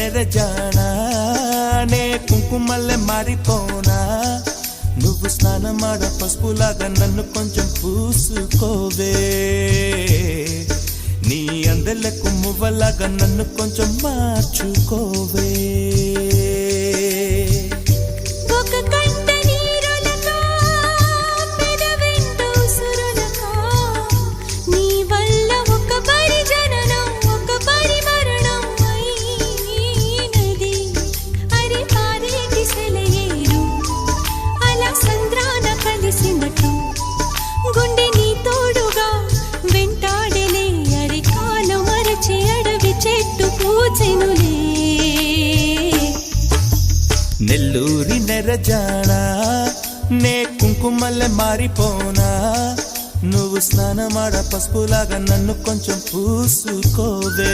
నెరజానా నే కుంకుమల్లె మారిపోనా నువ్వు స్నానమాడ పసుపులాగా నన్ను కొంచెం పూసుకోవే నీ అందెలకు మువ్వలాగా నన్ను కొంచెం మార్చుకోవే గుండె నీ తోడుగా వెంటాడలే అరి కాలం మరచి అడవి చెట్టు పూచెనులే నెల్లూరి నెరజానా నే కుంకుమల్లె మారిపోనా నువ్వు స్నానమాడ పసుపులాగా నన్ను కొంచెం పూసుకోవే